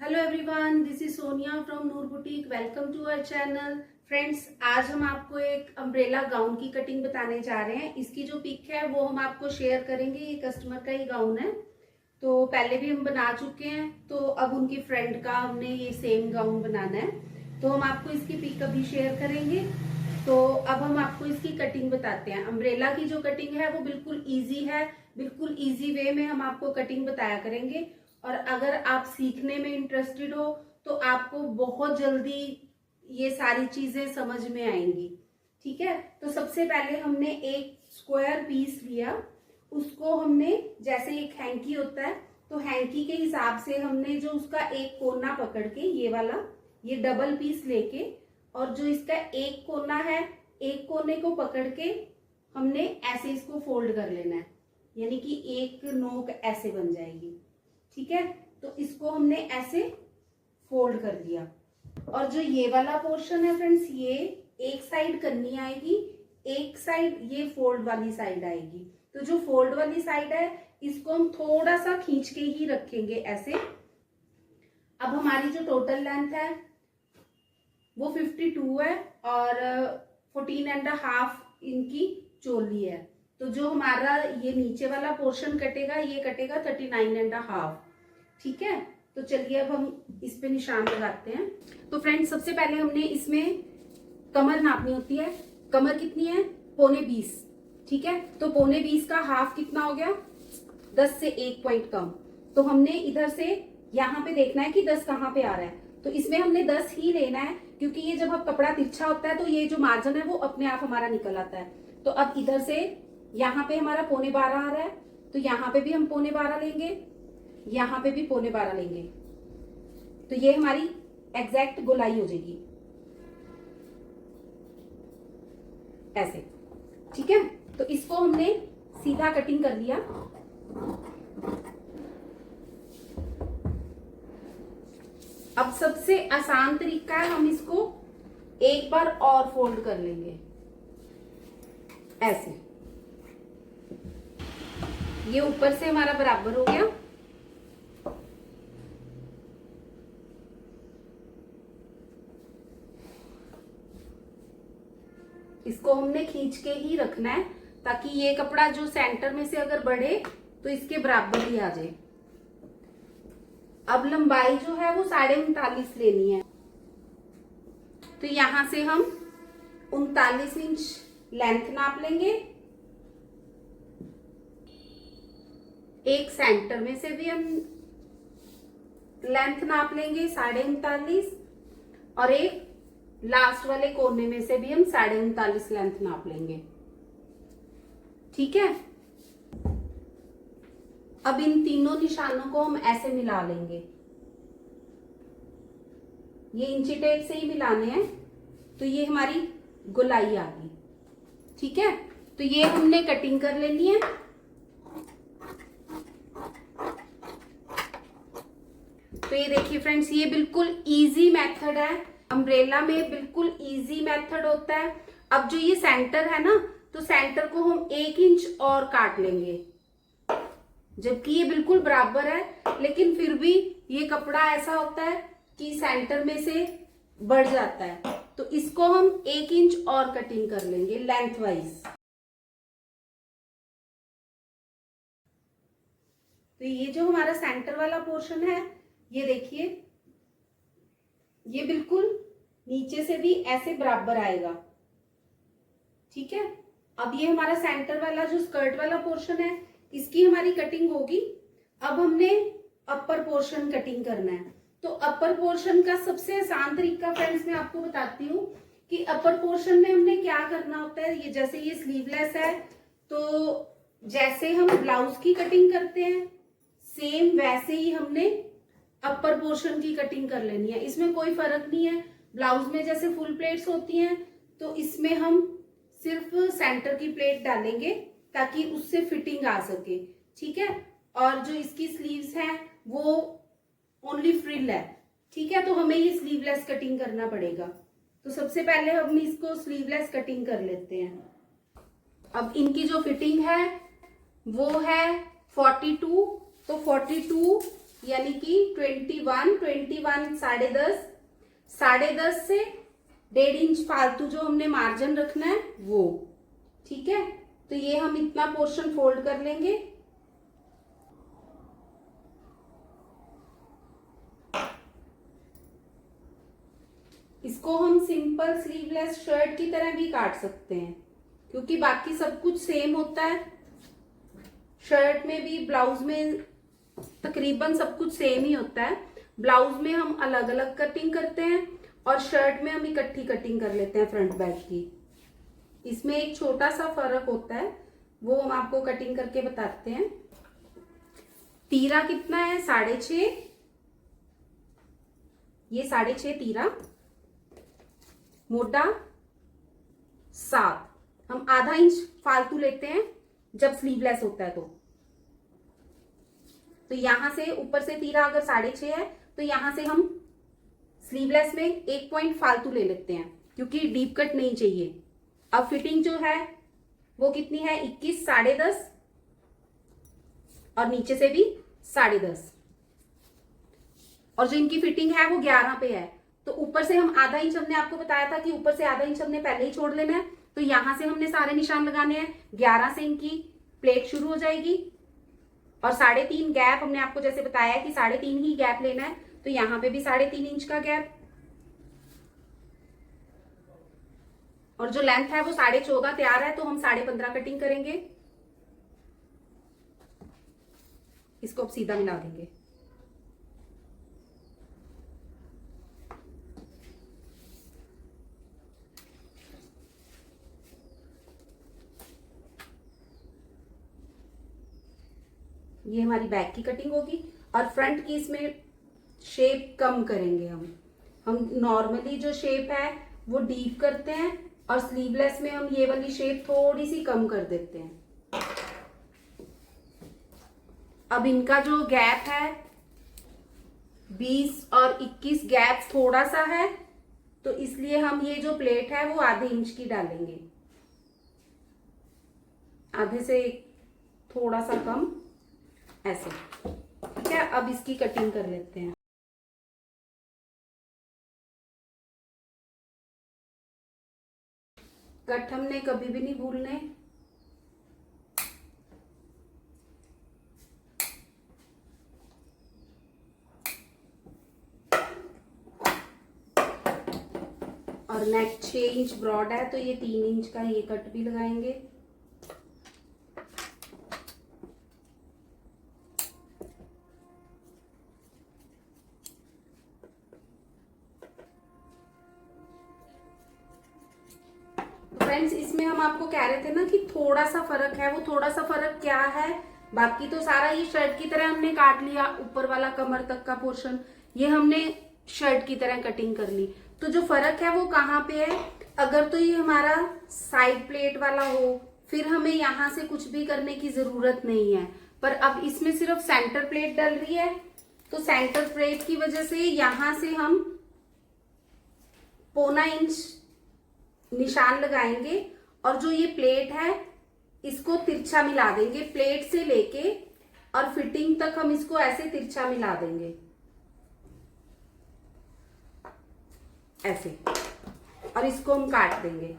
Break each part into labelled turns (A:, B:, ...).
A: Hello everyone, this is Sonia from Noor boutique. Welcome to our channel. Friends, आज हम आपको एक अम्ब्रेला गाउन की कटिंग बताने जा रहे हैं। इसकी जो पिक है वो हम आपको शेयर करेंगे। ये कस्टमर का ही गाउन है, तो पहले भी हम बना चुके हैं, तो अब उनकी फ्रेंड का हमने ये सेम गाउन बनाना है, तो हम आपको इसकी पिक अभी शेयर करेंगे। तो अब हम आपको इसकी कटिंग बताते हैं। अम्ब्रेला की जो कटिंग है वो बिल्कुल ईजी है, बिल्कुल ईजी वे में हम आपको कटिंग बताया करेंगे। और अगर आप सीखने में इंटरेस्टेड हो तो आपको बहुत जल्दी ये सारी चीजें समझ में आएंगी। ठीक है, तो सबसे पहले हमने एक स्क्वायर पीस लिया, उसको हमने, जैसे एक हैंकी होता है तो हैंकी के हिसाब से हमने जो उसका एक कोना पकड़ के, ये वाला, ये डबल पीस लेके, और जो इसका एक कोना है, एक कोने को पकड़ के हमने ऐसे इसको फोल्ड कर लेना है, यानी कि एक नोक ऐसे बन जाएगी। ठीक है, तो इसको हमने ऐसे फोल्ड कर दिया। और जो ये वाला पोर्शन है फ्रेंड्स, ये एक साइड करनी आएगी, एक साइड ये फोल्ड वाली साइड आएगी। तो जो फोल्ड वाली साइड है इसको हम थोड़ा सा खींच के ही रखेंगे ऐसे। अब हमारी जो टोटल लेंथ है वो 52 है और 14.5 इनकी चोली है। तो जो हमारा ये नीचे वाला पोर्शन कटेगा, ये कटेगा 39.5। ठीक है, तो चलिए अब हम इस पे निशान लगाते हैं। तो फ्रेंड्स, सबसे पहले हमने इसमें कमर नापनी होती है। कमर कितनी है? 20.25। ठीक है, तो 20.25 का हाफ कितना हो गया? 10 से 1 पॉइंट कम। तो हमने इधर से यहाँ पे देखना है कि 10 कहाँ पे आ रहा है, तो इसमें हमने 10 ही लेना है, क्योंकि ये जब अब कपड़ा तिरछा होता है तो ये जो मार्जिन है वो अपने आप हमारा निकल आता है। तो अब इधर से यहाँ पे हमारा 12.25 आ रहा है, तो यहाँ पे भी हम 12.25 लेंगे, यहाँ पे भी 12.25 लेंगे। तो ये हमारी एग्जैक्ट गोलाई हो जाएगी ऐसे। ठीक है, तो इसको हमने सीधा कटिंग कर लिया। अब सबसे आसान तरीका है, हम इसको एक बार और फोल्ड कर लेंगे ऐसे। ये ऊपर से हमारा बराबर हो गया। इसको हमने खींच के ही रखना है, ताकि ये कपड़ा जो सेंटर में से अगर बढ़े तो इसके बराबर ही आ जाए। अब लंबाई जो है वो 39.5 लेनी है, तो यहां से हम 39 इंच लेंथ नाप लेंगे। एक सेंटर में से भी हम लेंथ नाप लेंगे 39.5, और एक लास्ट वाले कोने में से भी हम 39.5 लेंथ नाप लेंगे। ठीक है, अब इन तीनों निशानों को हम ऐसे मिला लेंगे। ये इंची टेप से ही मिलाने हैं, तो ये हमारी गोलाई आ गई। ठीक है, तो ये हमने कटिंग कर लेनी है। तो ये देखिए फ्रेंड्स, ये बिल्कुल इजी मेथड है, अम्ब्रेला में बिल्कुल इजी मेथड होता है। अब जो ये सेंटर है ना, तो सेंटर को हम 1 इंच और काट लेंगे, जबकि ये बिल्कुल बराबर है, लेकिन फिर भी ये कपड़ा ऐसा होता है कि सेंटर में से बढ़ जाता है, तो इसको हम 1 इंच और कटिंग कर लेंगे लेंथ वाइज। तो ये जो हमारा सेंटर वाला पोर्शन है, ये देखिए, ये बिल्कुल नीचे से भी ऐसे बराबर आएगा। ठीक है, अब ये हमारा सेंटर वाला जो स्कर्ट वाला पोर्शन है, इसकी हमारी कटिंग होगी। अब हमने अपर पोर्शन कटिंग करना है। तो अपर पोर्शन का सबसे आसान तरीका फ्रेंड्स मैं आपको बताती हूँ कि अपर पोर्शन में हमने क्या करना होता है। ये जैसे ये स्लीवलेस है, तो जैसे हम ब्लाउज की कटिंग करते हैं सेम वैसे ही हमने अपर पोर्शन की कटिंग कर लेनी है। इसमें कोई फर्क नहीं है। ब्लाउज में जैसे फुल प्लेट्स होती हैं, तो इसमें हम सिर्फ सेंटर की प्लेट डालेंगे ताकि उससे फिटिंग आ सके। ठीक है, और जो इसकी स्लीव्स हैं वो ओनली फ्रिल है। ठीक है, तो हमें ये स्लीवलेस कटिंग करना पड़ेगा। तो सबसे पहले हम इसको स्लीवलेस कटिंग कर लेते हैं। अब इनकी जो फिटिंग है वो है 42, तो 42 यानी कि 21 साढ़े दस से 1.5 इंच फालतू जो हमने मार्जिन रखना है वो। ठीक है, तो ये हम इतना पोर्शन फोल्ड कर लेंगे। इसको हम सिंपल स्लीवलेस शर्ट की तरह भी काट सकते हैं, क्योंकि बाकी सब कुछ सेम होता है। शर्ट में भी ब्लाउज में तकरीबन सब कुछ सेम ही होता है। ब्लाउज में हम अलग अलग कटिंग करते हैं और शर्ट में हम इकट्ठी कटिंग कर लेते हैं फ्रंट बैक की। इसमें एक छोटा सा फर्क होता है, वो हम आपको कटिंग करके बताते हैं। तीरा कितना है? 6.5। ये 6.5 तीरा, मोटा 7। हम आधा इंच फालतू लेते हैं जब स्लीवलेस होता है तो यहां से ऊपर से तीरा अगर 6.5 है तो यहां से हम स्लीवलेस में 1 पॉइंट फालतू ले लेते हैं, क्योंकि डीप कट नहीं चाहिए। अब फिटिंग जो है वो कितनी है? 21, 10.5 और नीचे से भी 10.5, और जो इनकी फिटिंग है वो 11 पे है। तो ऊपर से हम आधा इंच, हमने आपको बताया था कि ऊपर से आधा इंच हमने पहले ही छोड़ लेना है। तो यहां से हमने सारे निशान लगाने हैं। 11 से इनकी प्लेट शुरू हो जाएगी और 3.5 गैप, हमने आपको जैसे बताया कि 3.5 ही गैप लेना है। तो यहां पे भी 3.5 इंच का गैप, और जो लेंथ है वो 14.5 तैयार है, तो हम 15.5 कटिंग करेंगे। इसको अब सीधा मिला देंगे। ये हमारी बैक की कटिंग होगी और फ्रंट की इसमें शेप कम करेंगे हम नॉर्मली जो शेप है वो डीप करते हैं और स्लीवलेस में हम ये वाली शेप थोड़ी सी कम कर देते हैं। अब इनका जो गैप है 20 और 21 गैप थोड़ा सा है, तो इसलिए हम ये जो प्लेट है वो आधे इंच की डालेंगे, आधे से थोड़ा सा कम, ऐसे। ठीक है, अब इसकी कटिंग कर लेते हैं। कट हमने कभी भी नहीं भूलने। और नेक 6 इंच ब्रॉड है, तो ये 3 इंच का ये कट भी लगाएंगे। फ्रेंड्स, इसमें हम आपको कह रहे थे ना कि थोड़ा सा फर्क है। वो थोड़ा सा फर्क क्या है? बाकी तो सारा ये शर्ट की तरह हमने काट लिया, ऊपर वाला कमर तक का पोर्शन ये हमने शर्ट की तरह कटिंग कर ली। तो जो फर्क है वो कहाँ पे है? अगर तो ये हमारा साइड प्लेट वाला हो, फिर हमें यहाँ से कुछ भी करने की जरूरत नहीं है। पर अब इसमें सिर्फ सेंटर प्लेट डल रही है, तो सेंटर प्लेट की वजह से यहाँ से हम 1.25 इंच निशान लगाएंगे और जो ये प्लेट है इसको तिरछा मिला देंगे। प्लेट से लेके और फिटिंग तक हम इसको ऐसे तिरछा मिला देंगे, ऐसे, और इसको हम काट देंगे।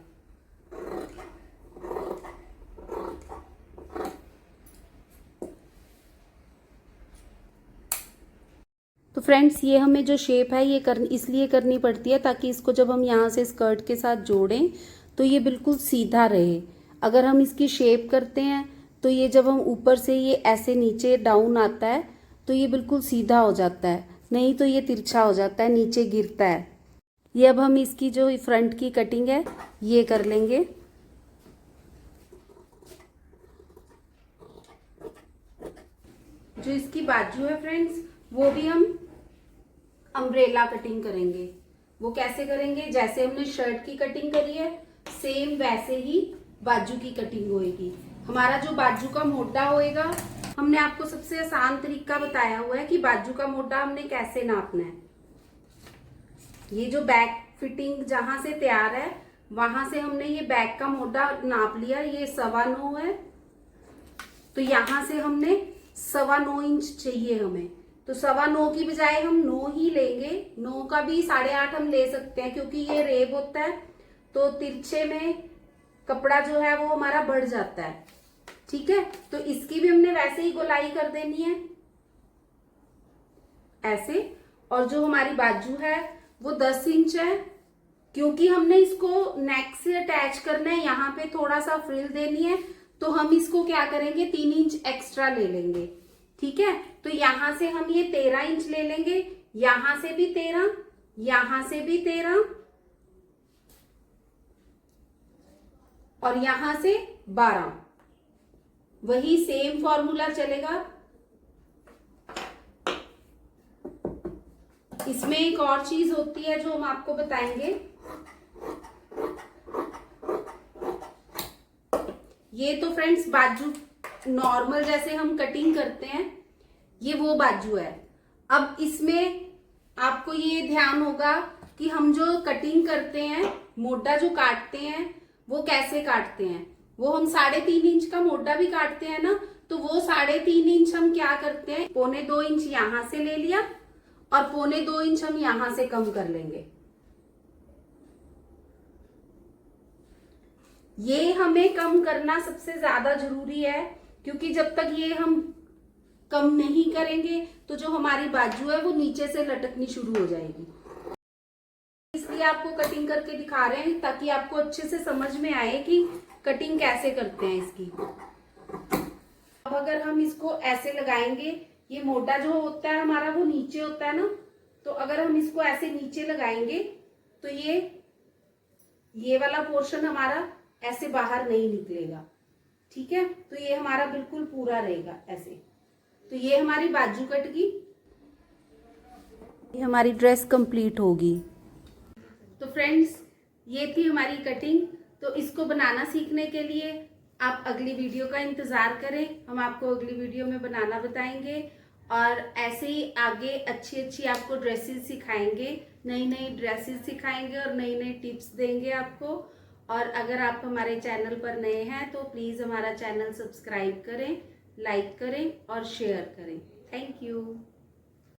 A: तो फ्रेंड्स, ये हमें जो शेप है ये इसलिए करनी पड़ती है ताकि इसको जब हम यहाँ से स्कर्ट के साथ जोड़ें तो ये बिल्कुल सीधा रहे। अगर हम इसकी शेप करते हैं तो ये जब हम ऊपर से ये ऐसे नीचे डाउन आता है तो ये बिल्कुल सीधा हो जाता है, नहीं तो ये तिरछा हो जाता है, नीचे गिरता है। ये अब हम इसकी जो फ्रंट की कटिंग है ये कर लेंगे। जो इसकी बाजू है फ्रेंड्स, वो भी हम अम्ब्रेला कटिंग करेंगे। वो कैसे करेंगे? जैसे हमने शर्ट की कटिंग करी है सेम वैसे ही बाजू की कटिंग होएगी। हमारा जो बाजू का मोटा होएगा, हमने आपको सबसे आसान तरीका बताया हुआ है कि बाजू का मोटा हमने कैसे नापना है। ये जो बैक फिटिंग जहां से तैयार है वहां से हमने ये बैक का मोटा नाप लिया, ये 9.25 है। तो यहां से हमने 9.25 इंच चाहिए हमें। तो 9.25 की बजाय हम 9 ही लेंगे। 9 का भी 8.5 हम ले सकते हैं, क्योंकि ये रेब होता है तो तिरछे में कपड़ा जो है वो हमारा बढ़ जाता है। ठीक है, तो इसकी भी हमने वैसे ही गोलाई कर देनी है ऐसे। और जो हमारी बाजू है वो 10 इंच है, क्योंकि हमने इसको नेक से अटैच करना है, यहाँ पे थोड़ा सा फ्रिल देनी है, तो हम इसको क्या करेंगे 3 इंच एक्स्ट्रा ले लेंगे। ठीक है, तो यहां से हम ये 13 इंच ले लेंगे, यहां से भी 13, यहां से भी 13 और यहां से 12। वही सेम फॉर्मूला चलेगा। इसमें एक और चीज होती है जो हम आपको बताएंगे। ये तो फ्रेंड्स बाजू नॉर्मल जैसे हम कटिंग करते हैं, ये वो बाजू है। अब इसमें आपको ये ध्यान होगा कि हम जो कटिंग करते हैं, मोटा जो काटते हैं, वो कैसे काटते हैं। वो हम 3.5 इंच का मोटा भी काटते हैं ना, तो वो 3.5 इंच हम क्या करते हैं, 1.25 इंच यहां से ले लिया और 1.25 इंच हम यहां से कम कर लेंगे। ये हमें कम करना सबसे ज्यादा जरूरी है, क्योंकि जब तक ये हम कम नहीं करेंगे तो जो हमारी बाजू है वो नीचे से लटकनी शुरू हो जाएगी। इसलिए आपको कटिंग करके दिखा रहे हैं ताकि आपको अच्छे से समझ में आए कि कटिंग कैसे करते हैं इसकी। अब अगर हम इसको ऐसे लगाएंगे, ये मोटा जो होता है हमारा वो नीचे होता है ना, तो अगर हम इसको ऐसे नीचे लगाएंगे तो ये वाला पोर्शन हमारा ऐसे बाहर नहीं निकलेगा। ठीक है, तो ये हमारा बिल्कुल पूरा रहेगा ऐसे। तो ये हमारी बाजू कट गई, ये हमारी ड्रेस कंप्लीट होगी। तो फ्रेंड्स ये थी हमारी कटिंग। तो इसको बनाना सीखने के लिए आप अगली वीडियो का इंतजार करें, हम आपको अगली वीडियो में बनाना बताएंगे और ऐसे ही आगे अच्छी अच्छी आपको ड्रेसेस सिखाएंगे, नई नई ड्रेसेस सिखाएंगे और नई नई टिप्स देंगे आपको। और अगर आप हमारे चैनल पर नए हैं तो प्लीज़ हमारा चैनल सब्सक्राइब करें, लाइक करें और शेयर करें। Thank you.